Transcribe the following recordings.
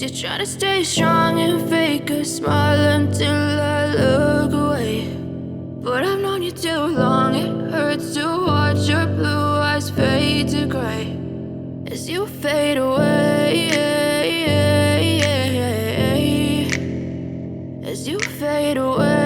Guess you're trying to stay strong and fake a smile until I look away. But I've known you too long, it hurts to watch your blue eyes fade to gray as you fade away, as you fade away.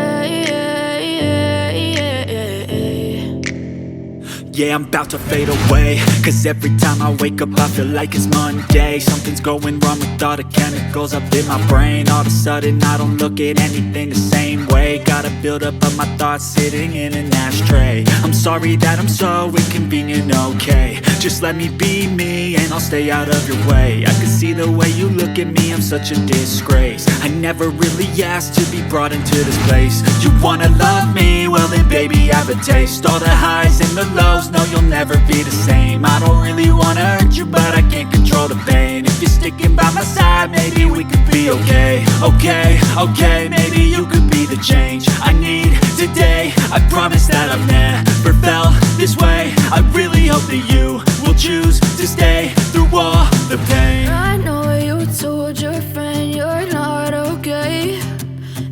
Yeah, I'm about to fade away, cause every time I wake up I feel like it's Monday. Something's going wrong with all the chemicals up in my brain. All of a sudden I don't look at anything the same way. Got a buildup of my thoughts sitting in an ashtray. I'm sorry that I'm so inconvenient, okay. Just let me be me and I'll stay out of your way. I can see the way you look at me, I'm such a disgrace. I never really asked to be brought into this place. You wanna love me? Well then baby have a taste. All the highs and the lows, no you'll never be the same. I don't really wanna hurt you but I can't control the pain. If you're sticking by my side maybe we could be okay. Okay, maybe you could be the change I need today. I promise that I've never felt this way. I really hope that you will choose to stay through all the pain. I know you told your friend you're not okay,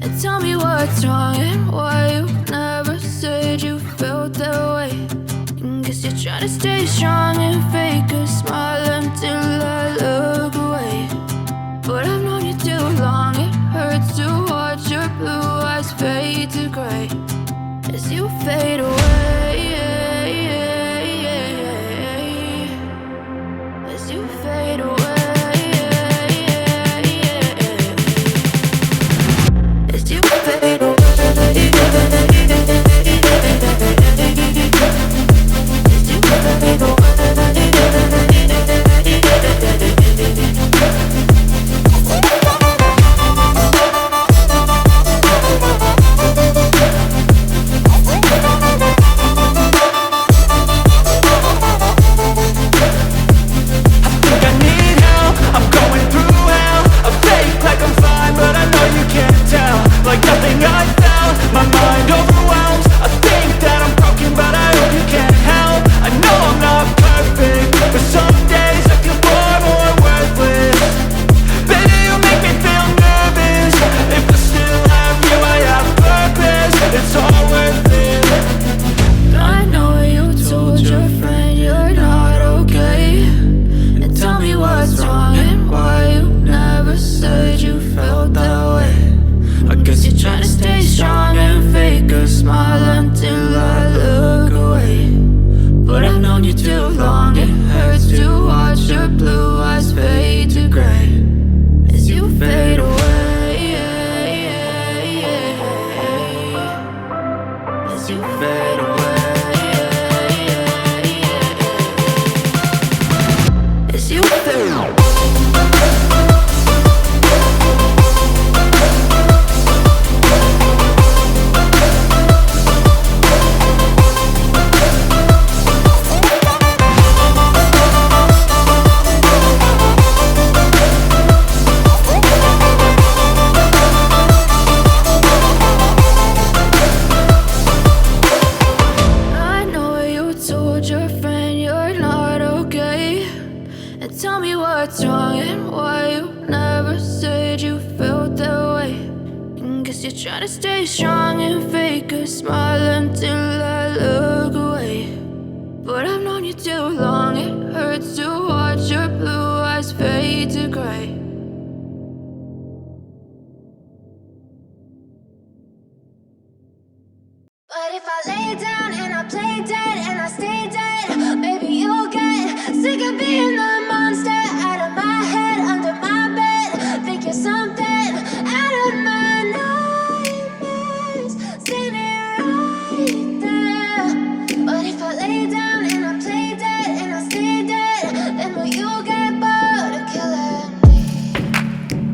and tell me what's wrong and why you never said you felt that way. Guess you're trying to stay strong and fake a smile until I look away. But I've known you too long, it hurts to watch your blue eyes fade to gray as you fade away, as you fade away, as you fade away.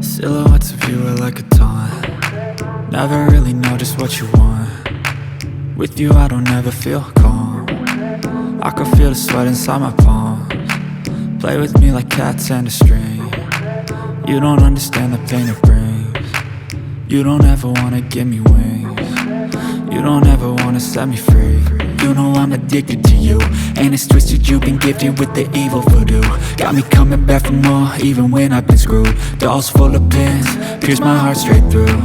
Silhouettes of you are like a taunt. Never really know just what you want. With you I don't ever feel calm. I can feel the sweat inside my palms. Play with me like cats and a string. You don't understand the pain it brings. You don't ever wanna give me wings. You don't ever wanna set me free. You know I'm addicted to you, and it's twisted, you've been gifted with the evil voodoo. Got me coming back for more, even when I've been screwed. Dolls full of pins, pierce my heart straight through.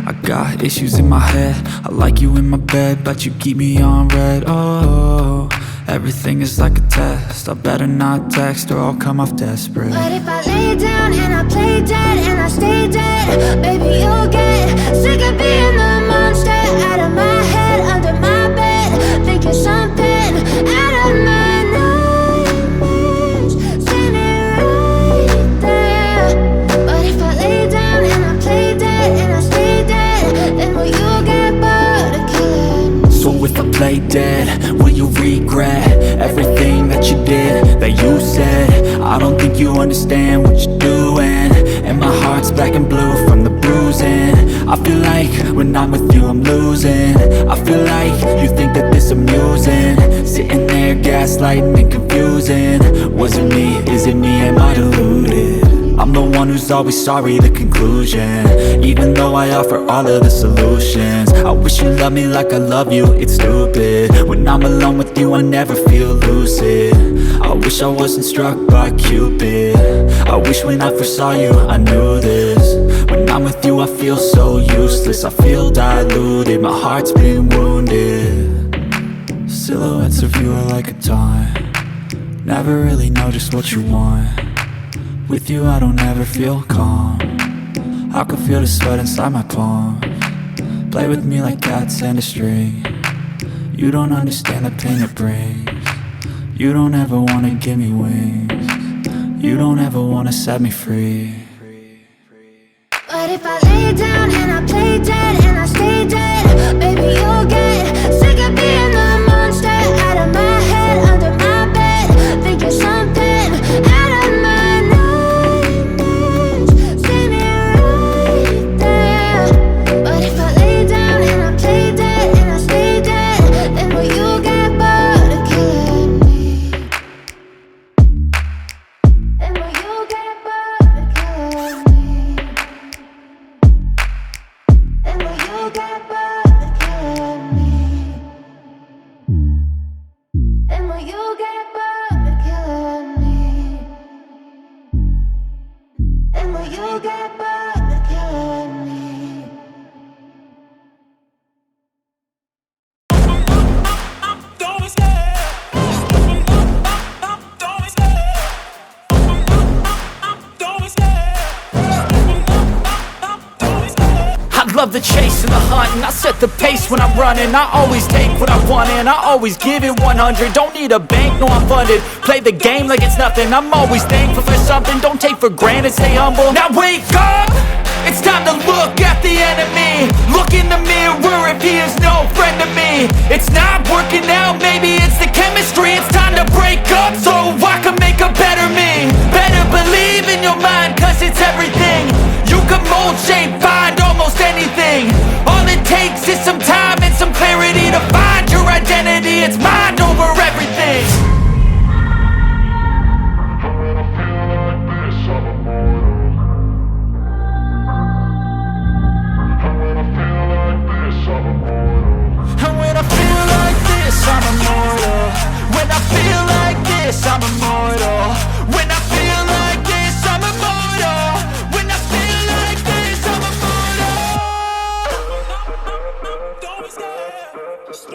I got issues in my head, I like you in my bed, but you keep me on red. Oh, everything is like a test, I better not text or I'll come off desperate. But if I lay down and I play dead and I stay dead, baby, you'll get sick of being the monster out of my head, under my bed, thinking something out of my nightmares, standing right there. But if I lay down and I play dead and I stay dead, then will you get bored of killing me? So if I play dead, will you regret everything that you did, that you said? I don't think you understand what you're doing, and my heart's black and blue from the bruising. I feel like when I'm with you I'm losing. I feel like you think that this amusing, sitting there gaslighting and confusing. Was it me? Is it me? Am I deluded? I'm the one who's always sorry, the conclusion, even though I offer all of the solutions. I wish you loved me like I love you, it's stupid. When I'm alone with you I never feel lucid. I wish I wasn't struck by Cupid. I wish when I first saw you I knew this. When I'm with you I feel so useless, I feel diluted, my heart's been wounded. Silhouettes of you are like a taunt, never really know just what you want. With you I don't ever feel calm, I can feel the sweat inside my palms. Play with me like cats and a string, you don't understand the pain it brings. You don't ever wanna give me wings, you don't ever wanna set me free. But if I lay down and I play dead and I stay dead, baby, you'll get sick of being the monster out of my head, under my bed, thinking something out of my nightmares, standing right there. But if I lay down and I play dead and I stay dead, then will you get bored of killing me? Then will you get bored of killing me? And will you get bored of killing me? And will you get bored of killing me? And will you get bored of killing me? I love the chase and the hunt, and I set the pace when I'm running. I always take what I want and I always give it 100. Don't need a bank, no I'm funded. Play the game like it's nothing, I'm always thankful for something. Don't take for granted, stay humble. Now wake up! It's time to look at the enemy. Look in the mirror if he is no friend to me. It's not working out, maybe it's the chemistry. It's time to break up so I can make a better me. Better believe in your mind, cause it's everything. You can mold, shape, find almost anything. All it takes is some time and some clarity to find your identity. It's mind over everything. And when I feel like this, I'm immortal. When I feel like this, I'm immortal. When I feel like this, I'm immortal. When I feel like this, I'm immortal. Don't be scared. Just